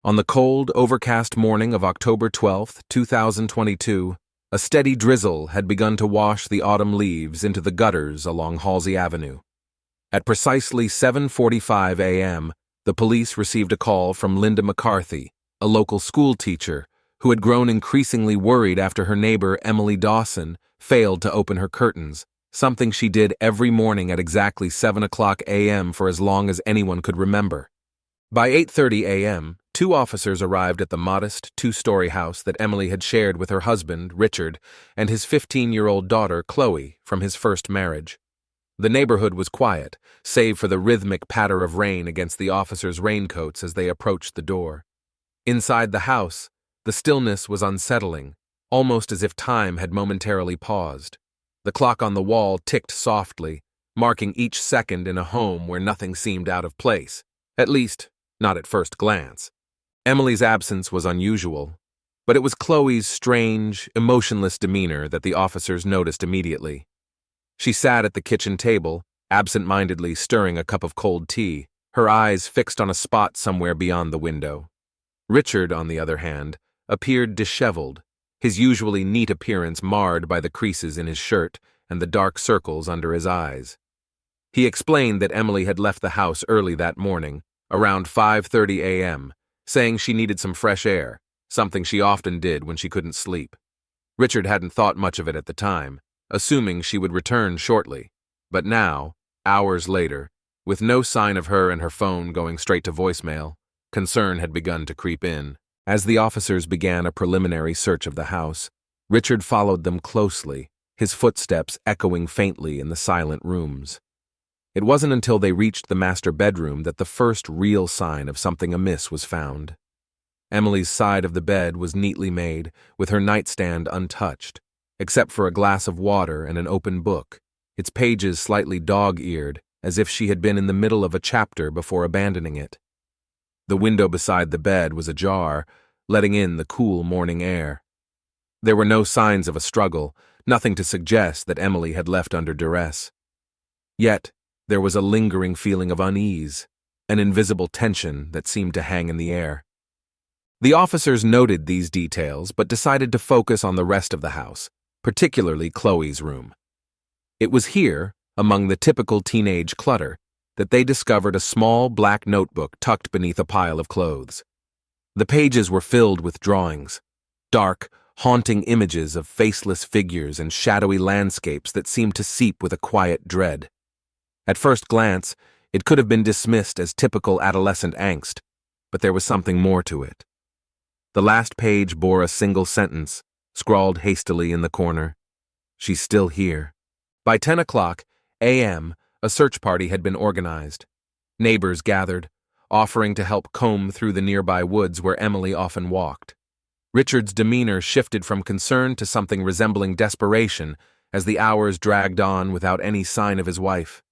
On the cold, overcast morning of October 12, 2022, a steady drizzle had begun to wash the autumn leaves into the gutters along Halsey Avenue. At precisely 7:45 a.m., the police received a call from Linda McCarthy, a local schoolteacher, who had grown increasingly worried after her neighbor Emily Dawson failed to open her curtains, something she did every morning at exactly 7 o'clock a.m. for as long as anyone could remember. By 8:30 a.m., 2 officers arrived at the modest, 2-story house that Emily had shared with her husband, Richard, and his 15-year-old daughter, Chloe, from his first marriage. The neighborhood was quiet, save for the rhythmic patter of rain against the officers' raincoats as they approached the door. Inside the house, the stillness was unsettling, almost as if time had momentarily paused. The clock on the wall ticked softly, marking each second in a home where nothing seemed out of place, at least, not at first glance. Emily's absence was unusual, but it was Chloe's strange, emotionless demeanor that the officers noticed immediately. She sat at the kitchen table, absent-mindedly stirring a cup of cold tea, her eyes fixed on a spot somewhere beyond the window. Richard, on the other hand, appeared disheveled, his usually neat appearance marred by the creases in his shirt and the dark circles under his eyes. He explained that Emily had left the house early that morning, around 5:30 a.m., saying she needed some fresh air, something she often did when she couldn't sleep. Richard hadn't thought much of it at the time, assuming she would return shortly. But now, hours later, with no sign of her and her phone going straight to voicemail, concern had begun to creep in. As the officers began a preliminary search of the house, Richard followed them closely, his footsteps echoing faintly in the silent rooms. It wasn't until they reached the master bedroom that the first real sign of something amiss was found. Emily's side of the bed was neatly made, with her nightstand untouched, except for a glass of water and an open book, its pages slightly dog-eared, as if she had been in the middle of a chapter before abandoning it. The window beside the bed was ajar, letting in the cool morning air. There were no signs of a struggle, nothing to suggest that Emily had left under duress. Yet, there was a lingering feeling of unease, an invisible tension that seemed to hang in the air. The officers noted these details but decided to focus on the rest of the house, particularly Chloe's room. It was here, among the typical teenage clutter, that they discovered a small black notebook tucked beneath a pile of clothes. The pages were filled with drawings, dark, haunting images of faceless figures and shadowy landscapes that seemed to seep with a quiet dread. At first glance, it could have been dismissed as typical adolescent angst, but there was something more to it. The last page bore a single sentence, scrawled hastily in the corner. "She's still here." By 10 o'clock a.m., a search party had been organized. Neighbors gathered, offering to help comb through the nearby woods where Emily often walked. Richard's demeanor shifted from concern to something resembling desperation as the hours dragged on without any sign of his wife.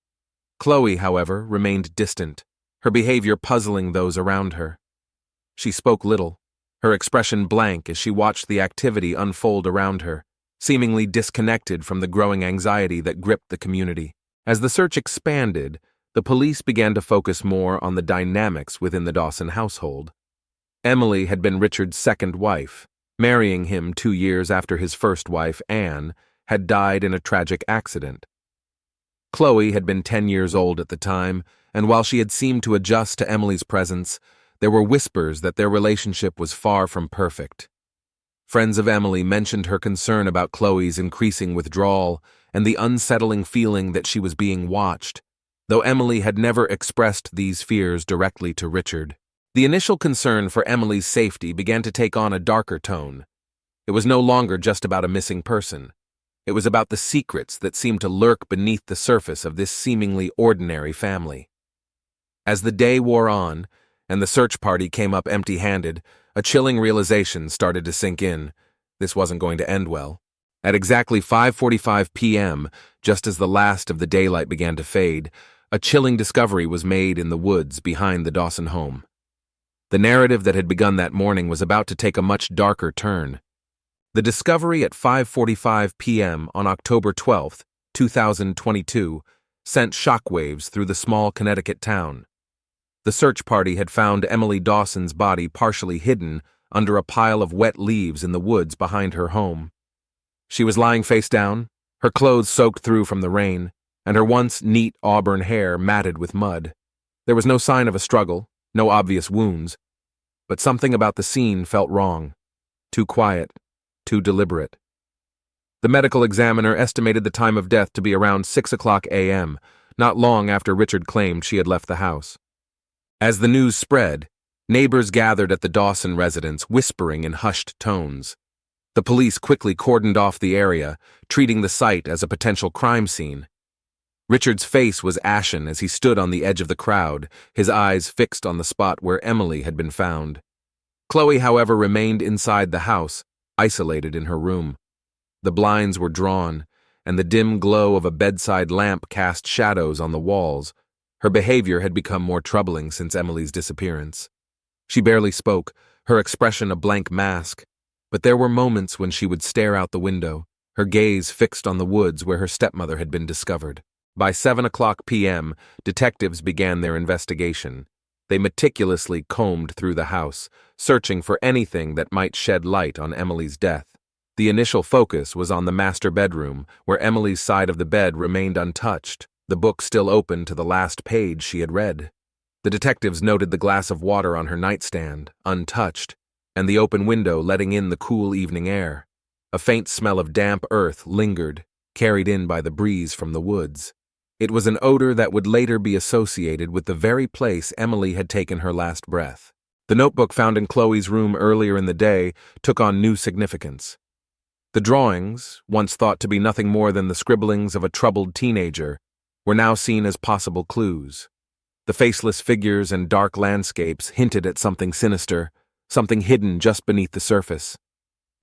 Chloe, however, remained distant, her behavior puzzling those around her. She spoke little, her expression blank as she watched the activity unfold around her, seemingly disconnected from the growing anxiety that gripped the community. As the search expanded, the police began to focus more on the dynamics within the Dawson household. Emily had been Richard's second wife, marrying him 2 years after his first wife, Anne, had died in a tragic accident. Chloe had been 10 years old at the time, and while she had seemed to adjust to Emily's presence, there were whispers that their relationship was far from perfect. Friends of Emily mentioned her concern about Chloe's increasing withdrawal and the unsettling feeling that she was being watched, though Emily had never expressed these fears directly to Richard. The initial concern for Emily's safety began to take on a darker tone. It was no longer just about a missing person. It was about the secrets that seemed to lurk beneath the surface of this seemingly ordinary family. As the day wore on, and the search party came up empty-handed, a chilling realization started to sink in. This wasn't going to end well. At exactly 5:45 p.m., just as the last of the daylight began to fade, a chilling discovery was made in the woods behind the Dawson home. The narrative that had begun that morning was about to take a much darker turn. The discovery at 5:45 p.m. on October 12, 2022, sent shockwaves through the small Connecticut town. The search party had found Emily Dawson's body partially hidden under a pile of wet leaves in the woods behind her home. She was lying face down, her clothes soaked through from the rain, and her once neat auburn hair matted with mud. There was no sign of a struggle, no obvious wounds, but something about the scene felt wrong. Too quiet, too deliberate. The medical examiner estimated the time of death to be around 6:00 a.m., not long after Richard claimed she had left the house. As the news spread, neighbors gathered at the Dawson residence, whispering in hushed tones. The police quickly cordoned off the area, treating the site as a potential crime scene. Richard's face was ashen as he stood on the edge of the crowd, his eyes fixed on the spot where Emily had been found. Chloe, however, remained inside the house, isolated in her room. The blinds were drawn, and the dim glow of a bedside lamp cast shadows on the walls. Her behavior had become more troubling since Emily's disappearance. She barely spoke, her expression a blank mask, but there were moments when she would stare out the window, her gaze fixed on the woods where her stepmother had been discovered. By 7:00 p.m., detectives began their investigation. They meticulously combed through the house, searching for anything that might shed light on Emily's death. The initial focus was on the master bedroom, where Emily's side of the bed remained untouched, the book still open to the last page she had read. The detectives noted the glass of water on her nightstand, untouched, and the open window letting in the cool evening air. A faint smell of damp earth lingered, carried in by the breeze from the woods. It was an odor that would later be associated with the very place Emily had taken her last breath. The notebook found in Chloe's room earlier in the day took on new significance. The drawings, once thought to be nothing more than the scribblings of a troubled teenager, were now seen as possible clues. The faceless figures and dark landscapes hinted at something sinister, something hidden just beneath the surface.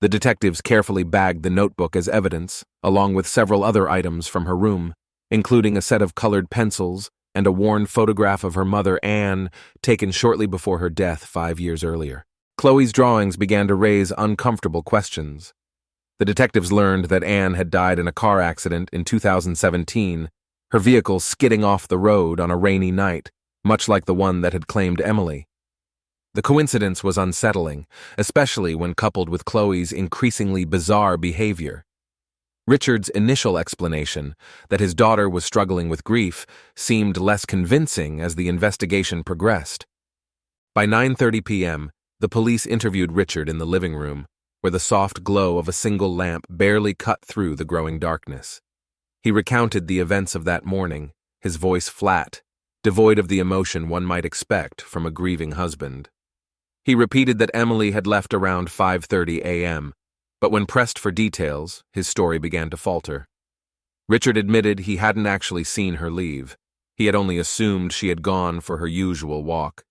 The detectives carefully bagged the notebook as evidence, along with several other items from her room, including a set of colored pencils and a worn photograph of her mother, Anne, taken shortly before her death 5 years earlier. Chloe's drawings began to raise uncomfortable questions. The detectives learned that Anne had died in a car accident in 2017, her vehicle skidding off the road on a rainy night, much like the one that had claimed Emily. The coincidence was unsettling, especially when coupled with Chloe's increasingly bizarre behavior. Richard's initial explanation, that his daughter was struggling with grief, seemed less convincing as the investigation progressed. By 9:30 p.m., the police interviewed Richard in the living room, where the soft glow of a single lamp barely cut through the growing darkness. He recounted the events of that morning, his voice flat, devoid of the emotion one might expect from a grieving husband. He repeated that Emily had left around 5:30 a.m., but when pressed for details, his story began to falter. Richard admitted he hadn't actually seen her leave. He had only assumed she had gone for her usual walk.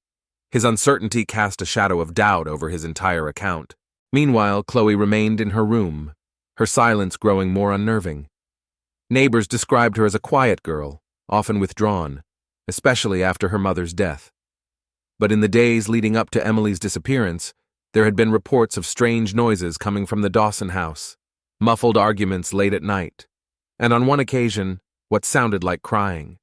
His uncertainty cast a shadow of doubt over his entire account. Meanwhile, Chloe remained in her room, her silence growing more unnerving. Neighbors described her as a quiet girl, often withdrawn, especially after her mother's death. But in the days leading up to Emily's disappearance, there had been reports of strange noises coming from the Dawson house, muffled arguments late at night, and on one occasion, what sounded like crying.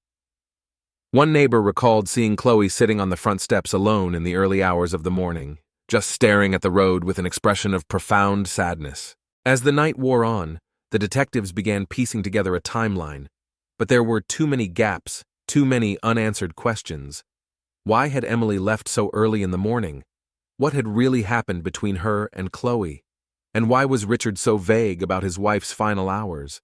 One neighbor recalled seeing Chloe sitting on the front steps alone in the early hours of the morning, just staring at the road with an expression of profound sadness. As the night wore on, the detectives began piecing together a timeline, but there were too many gaps, too many unanswered questions. Why had Emily left so early in the morning? What had really happened between her and Chloe? And why was Richard so vague about his wife's final hours?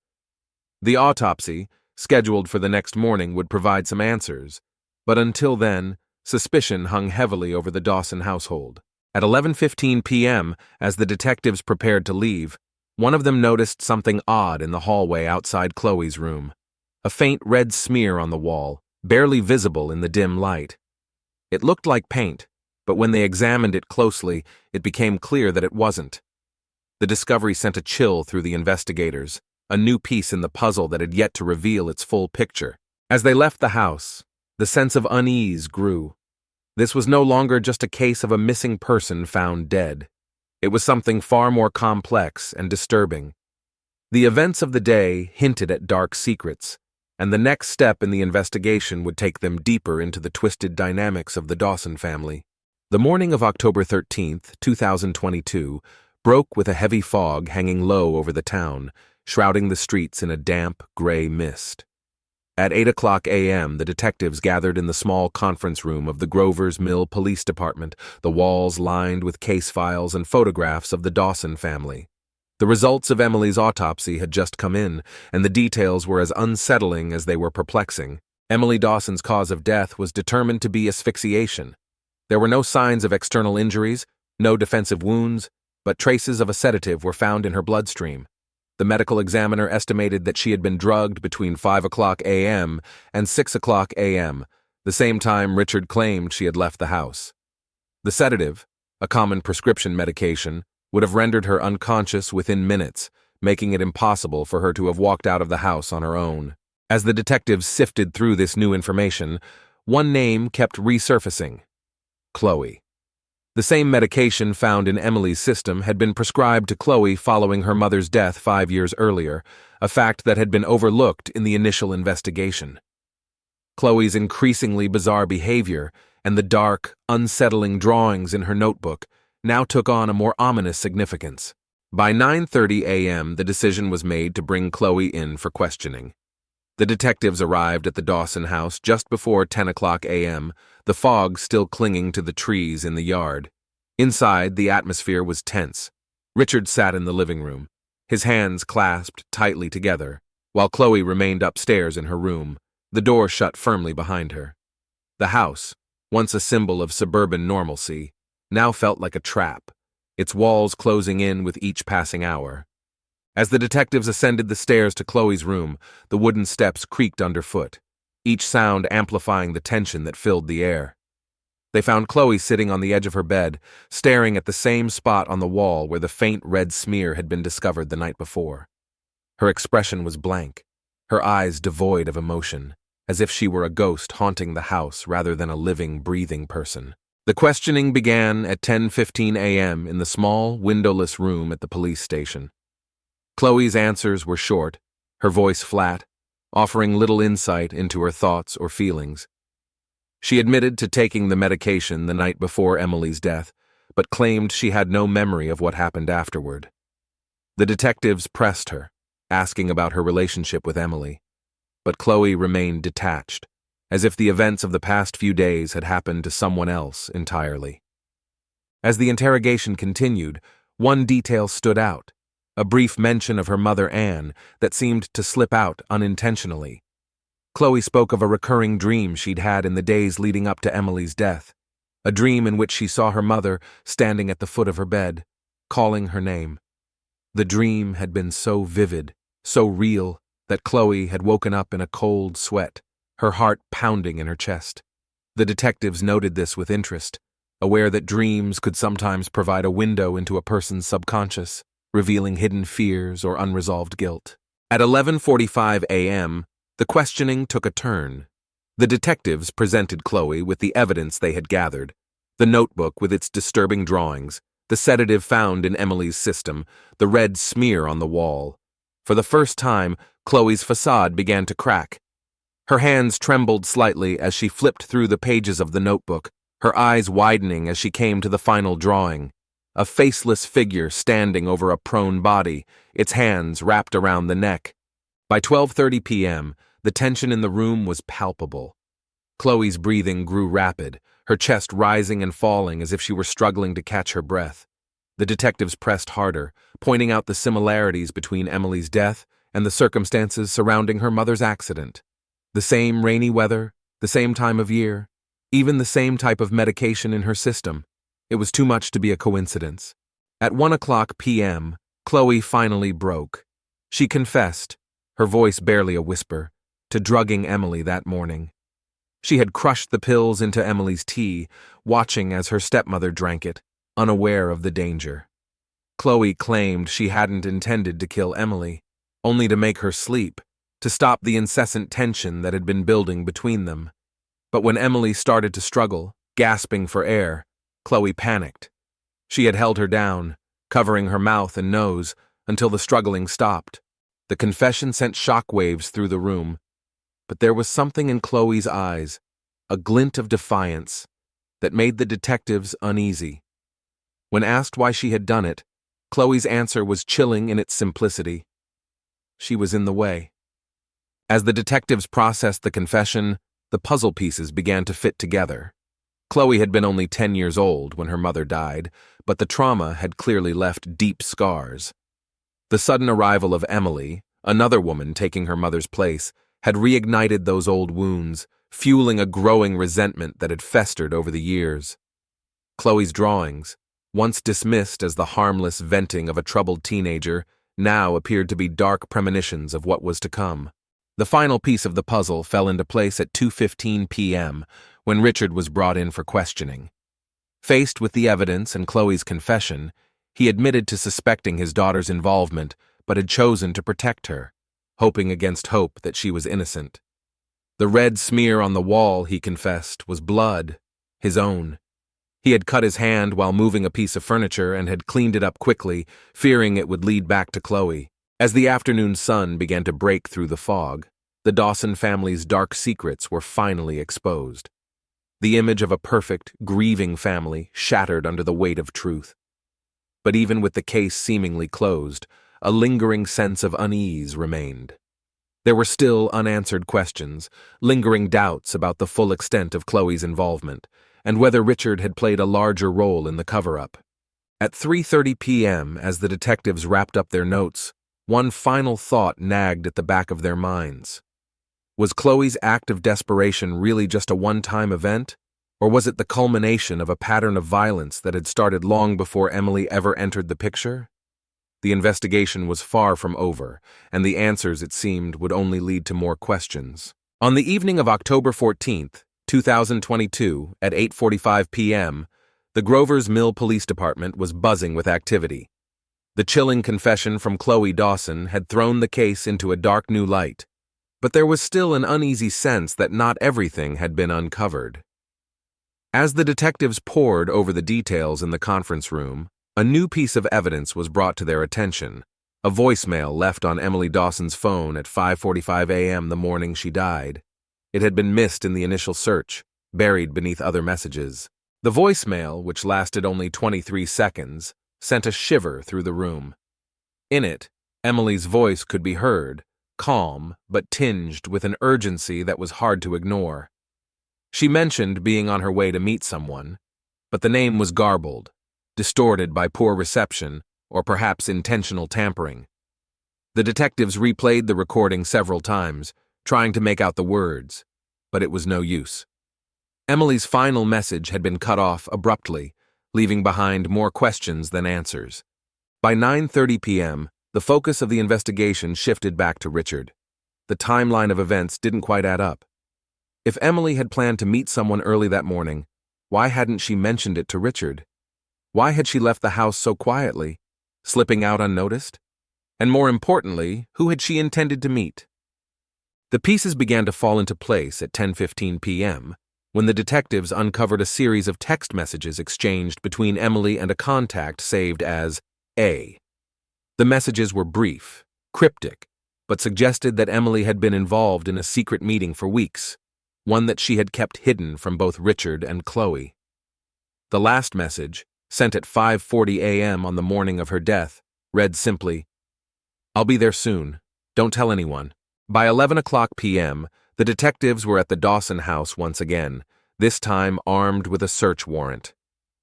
The autopsy, scheduled for the next morning, would provide some answers, but until then, suspicion hung heavily over the Dawson household. At 11:15 p.m., as the detectives prepared to leave, one of them noticed something odd in the hallway outside Chloe's room. A faint red smear on the wall, barely visible in the dim light. It looked like paint, but when they examined it closely, it became clear that it wasn't. The discovery sent a chill through the investigators, a new piece in the puzzle that had yet to reveal its full picture. As they left the house, the sense of unease grew. This was no longer just a case of a missing person found dead. It was something far more complex and disturbing. The events of the day hinted at dark secrets, and the next step in the investigation would take them deeper into the twisted dynamics of the Dawson family. The morning of October 13th, 2022, broke with a heavy fog hanging low over the town, shrouding the streets in a damp, gray mist. At 8 a.m., the detectives gathered in the small conference room of the Grover's Mill Police Department, the walls lined with case files and photographs of the Dawson family. The results of Emily's autopsy had just come in, and the details were as unsettling as they were perplexing. Emily Dawson's cause of death was determined to be asphyxiation. There were no signs of external injuries, no defensive wounds, but traces of a sedative were found in her bloodstream. The medical examiner estimated that she had been drugged between 5 a.m. and 6 a.m., the same time Richard claimed she had left the house. The sedative, a common prescription medication, would have rendered her unconscious within minutes, making it impossible for her to have walked out of the house on her own. As the detectives sifted through this new information, one name kept resurfacing: Chloe. The same medication found in Emily's system had been prescribed to Chloe following her mother's death 5 years earlier, a fact that had been overlooked in the initial investigation. Chloe's increasingly bizarre behavior and the dark, unsettling drawings in her notebook now took on a more ominous significance. By 9:30 a.m., the decision was made to bring Chloe in for questioning. The detectives arrived at the Dawson house just before 10 a.m., the fog still clinging to the trees in the yard. Inside, the atmosphere was tense. Richard sat in the living room, his hands clasped tightly together, while Chloe remained upstairs in her room, the door shut firmly behind her. The house, once a symbol of suburban normalcy, now felt like a trap, its walls closing in with each passing hour. As the detectives ascended the stairs to Chloe's room, the wooden steps creaked underfoot, each sound amplifying the tension that filled the air. They found Chloe sitting on the edge of her bed, staring at the same spot on the wall where the faint red smear had been discovered the night before. Her expression was blank, her eyes devoid of emotion, as if she were a ghost haunting the house rather than a living, breathing person. The questioning began at 10:15 a.m. in the small, windowless room at the police station. Chloe's answers were short, her voice flat, offering little insight into her thoughts or feelings. She admitted to taking the medication the night before Emily's death, but claimed she had no memory of what happened afterward. The detectives pressed her, asking about her relationship with Emily, but Chloe remained detached, as if the events of the past few days had happened to someone else entirely. As the interrogation continued, one detail stood out: a brief mention of her mother Anne that seemed to slip out unintentionally. Chloe spoke of a recurring dream she'd had in the days leading up to Emily's death, a dream in which she saw her mother standing at the foot of her bed, calling her name. The dream had been so vivid, so real, that Chloe had woken up in a cold sweat, her heart pounding in her chest. The detectives noted this with interest, aware that dreams could sometimes provide a window into a person's subconscious, revealing hidden fears or unresolved guilt. At 11:45 a.m., the questioning took a turn. The detectives presented Chloe with the evidence they had gathered: the notebook with its disturbing drawings, the sedative found in Emily's system, the red smear on the wall. For the first time, Chloe's facade began to crack. Her hands trembled slightly as she flipped through the pages of the notebook, her eyes widening as she came to the final drawing: a faceless figure standing over a prone body, its hands wrapped around the neck. By 12:30 p.m., the tension in the room was palpable. Chloe's breathing grew rapid, her chest rising and falling as if she were struggling to catch her breath. The detectives pressed harder, pointing out the similarities between Emily's death and the circumstances surrounding her mother's accident. The same rainy weather, the same time of year, even the same type of medication in her system. It was too much to be a coincidence. At 1 p.m., Chloe finally broke. She confessed, her voice barely a whisper, to drugging Emily that morning. She had crushed the pills into Emily's tea, watching as her stepmother drank it, unaware of the danger. Chloe claimed she hadn't intended to kill Emily, only to make her sleep, to stop the incessant tension that had been building between them. But when Emily started to struggle, gasping for air, Chloe panicked. She had held her down, covering her mouth and nose, until the struggling stopped. The confession sent shockwaves through the room. but there was something in Chloe's eyes, a glint of defiance, that made the detectives uneasy. When asked why she had done it, Chloe's answer was chilling in its simplicity. She was in the way. As the detectives processed the confession, the puzzle pieces began to fit together. Chloe had been only 10 years old when her mother died, but the trauma had clearly left deep scars. The sudden arrival of Emily, another woman taking her mother's place, had reignited those old wounds, fueling a growing resentment that had festered over the years. Chloe's drawings, once dismissed as the harmless venting of a troubled teenager, now appeared to be dark premonitions of what was to come. The final piece of the puzzle fell into place at 2:15 p.m. when Richard was brought in for questioning. Faced with the evidence and Chloe's confession, he admitted to suspecting his daughter's involvement, but had chosen to protect her, hoping against hope that she was innocent. The red smear on the wall, he confessed, was blood, his own. He had cut his hand while moving a piece of furniture and had cleaned it up quickly, fearing it would lead back to Chloe. As the afternoon sun began to break through the fog, the Dawson family's dark secrets were finally exposed. The image of a perfect, grieving family shattered under the weight of truth. But even with the case seemingly closed, a lingering sense of unease remained. There were still unanswered questions, lingering doubts about the full extent of Chloe's involvement, and whether Richard had played a larger role in the cover-up. At 3:30 p.m., as the detectives wrapped up their notes, one final thought nagged at the back of their minds. Was Chloe's act of desperation really just a one-time event, or was it the culmination of a pattern of violence that had started long before Emily ever entered the picture? The investigation was far from over, and the answers, it seemed, would only lead to more questions. On the evening of October 14th, 2022, at 8:45 p.m., the Grover's Mill Police Department was buzzing with activity. The chilling confession from Chloe Dawson had thrown the case into a dark new light, but there was still an uneasy sense that not everything had been uncovered. As the detectives pored over the details in the conference room, a new piece of evidence was brought to their attention, a voicemail left on Emily Dawson's phone at 5:45 a.m. the morning she died. It had been missed in the initial search, buried beneath other messages. The voicemail, which lasted only 23 seconds, sent a shiver through the room. In it, Emily's voice could be heard, calm but tinged with an urgency that was hard to ignore. She mentioned being on her way to meet someone, but the name was garbled, distorted by poor reception or perhaps intentional tampering. The detectives replayed the recording several times, trying to make out the words, but it was no use. Emily's final message had been cut off abruptly, leaving behind more questions than answers. By 9:30 p.m., the focus of the investigation shifted back to Richard. The timeline of events didn't quite add up. If Emily had planned to meet someone early that morning, why hadn't she mentioned it to Richard? Why had she left the house so quietly, slipping out unnoticed? And more importantly, who had she intended to meet? The pieces began to fall into place at 10:15 p.m., when the detectives uncovered a series of text messages exchanged between Emily and a contact saved as A. The messages were brief, cryptic, but suggested that Emily had been involved in a secret meeting for weeks, one that she had kept hidden from both Richard and Chloe. The last message, sent at 5:40 a.m. on the morning of her death, read simply, "I'll be there soon. Don't tell anyone." By 11 o'clock p.m., the detectives were at the Dawson house once again, this time armed with a search warrant.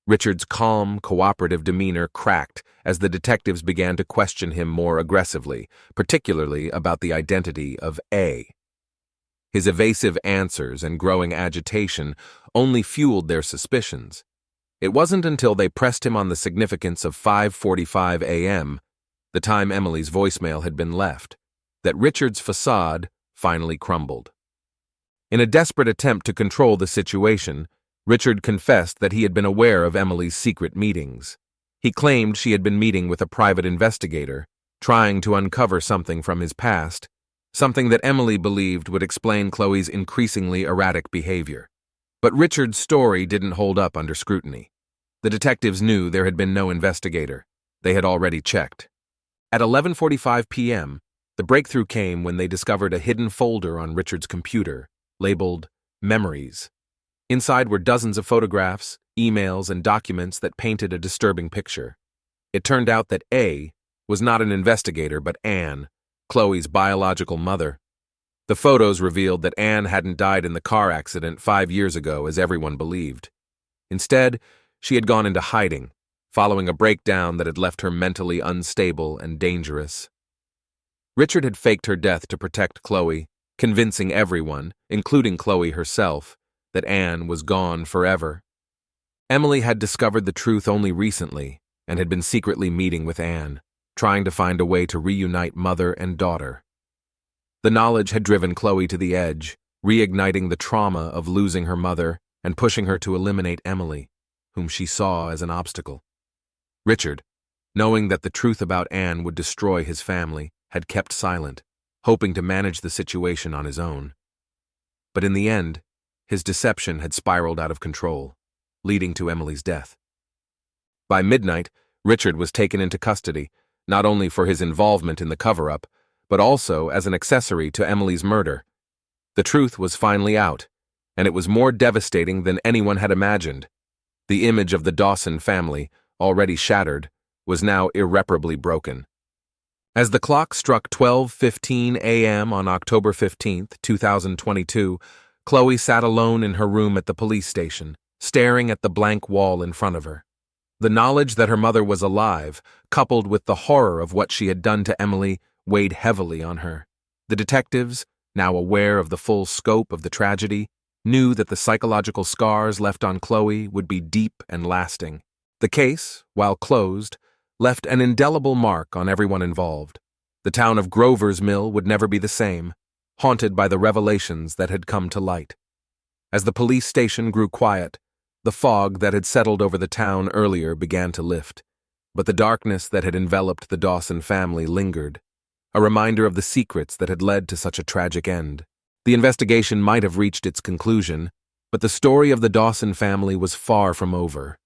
Richard's calm, cooperative demeanor cracked as the detectives began to question him more aggressively, particularly about the identity of A. His evasive answers and growing agitation only fueled their suspicions. It wasn't until they pressed him on the significance of 5:45 a.m., the time Emily's voicemail had been left, that Richard's facade finally crumbled. In a desperate attempt to control the situation, Richard confessed that he had been aware of Emily's secret meetings. He claimed she had been meeting with a private investigator, trying to uncover something from his past, something that Emily believed would explain Chloe's increasingly erratic behavior. But Richard's story didn't hold up under scrutiny. The detectives knew there had been no investigator. They had already checked. At 11:45 p.m., The breakthrough came when they discovered a hidden folder on Richard's computer, labeled Memories. Inside were dozens of photographs, emails, and documents that painted a disturbing picture. It turned out that A was not an investigator but Anne, Chloe's biological mother. The photos revealed that Anne hadn't died in the car accident 5 years ago as everyone believed. Instead, she had gone into hiding, following a breakdown that had left her mentally unstable and dangerous. Richard had faked her death to protect Chloe, convincing everyone, including Chloe herself, that Anne was gone forever. Emily had discovered the truth only recently and had been secretly meeting with Anne, trying to find a way to reunite mother and daughter. The knowledge had driven Chloe to the edge, reigniting the trauma of losing her mother and pushing her to eliminate Emily, whom she saw as an obstacle. Richard, knowing that the truth about Anne would destroy his family, had kept silent, hoping to manage the situation on his own. But in the end, his deception had spiraled out of control, leading to Emily's death. By midnight, Richard was taken into custody, not only for his involvement in the cover-up, but also as an accessory to Emily's murder. The truth was finally out, and it was more devastating than anyone had imagined. The image of the Dawson family, already shattered, was now irreparably broken. As the clock struck 12:15 a.m. on October 15, 2022, Chloe sat alone in her room at the police station, staring at the blank wall in front of her. The knowledge that her mother was alive, coupled with the horror of what she had done to Emily, weighed heavily on her. The detectives, now aware of the full scope of the tragedy, knew that the psychological scars left on Chloe would be deep and lasting. The case, while closed, left an indelible mark on everyone involved. The town of Grover's Mill would never be the same, haunted by the revelations that had come to light. As the police station grew quiet, the fog that had settled over the town earlier began to lift, but the darkness that had enveloped the Dawson family lingered, a reminder of the secrets that had led to such a tragic end. The investigation might have reached its conclusion, but the story of the Dawson family was far from over.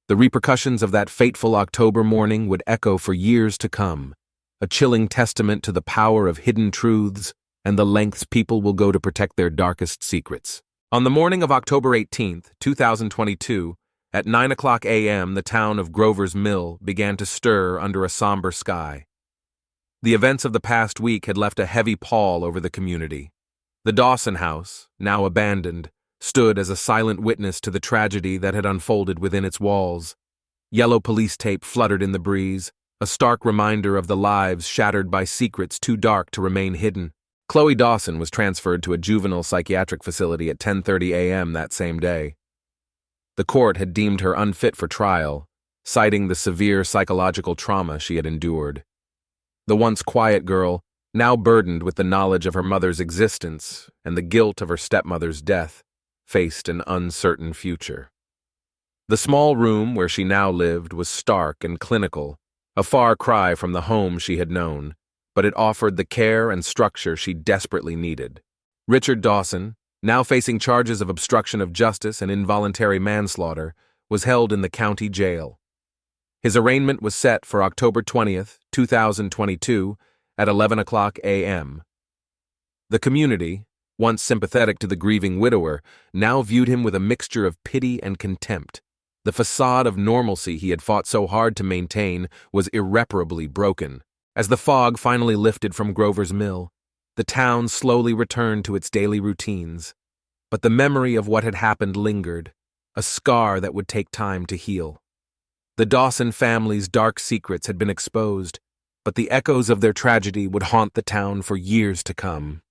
The repercussions of that fateful October morning would echo for years to come, a chilling testament to the power of hidden truths and the lengths people will go to protect their darkest secrets. On the morning of October 18, 2022, at 9:00 a.m., the town of Grover's Mill began to stir under a somber sky. The events of the past week had left a heavy pall over the community. The Dawson house, now abandoned, stood as a silent witness to the tragedy that had unfolded within its walls. Yellow police tape fluttered in the breeze, a stark reminder of the lives shattered by secrets too dark to remain hidden. Chloe Dawson was transferred to a juvenile psychiatric facility at 10:30 a.m. that same day. The court had deemed her unfit for trial, citing the severe psychological trauma she had endured. The once quiet girl, now burdened with the knowledge of her mother's existence and the guilt of her stepmother's death, faced an uncertain future. The small room where she now lived was stark and clinical, a far cry from the home she had known, but it offered the care and structure she desperately needed. Richard Dawson, now facing charges of obstruction of justice and involuntary manslaughter, was held in the county jail. His arraignment was set for October 20th, 2022, at 11:00 a.m. The community, once sympathetic to the grieving widower, now viewed him with a mixture of pity and contempt. The facade of normalcy he had fought so hard to maintain was irreparably broken. As the fog finally lifted from Grover's Mill, the town slowly returned to its daily routines. But the memory of what had happened lingered, a scar that would take time to heal. The Dawson family's dark secrets had been exposed, but the echoes of their tragedy would haunt the town for years to come.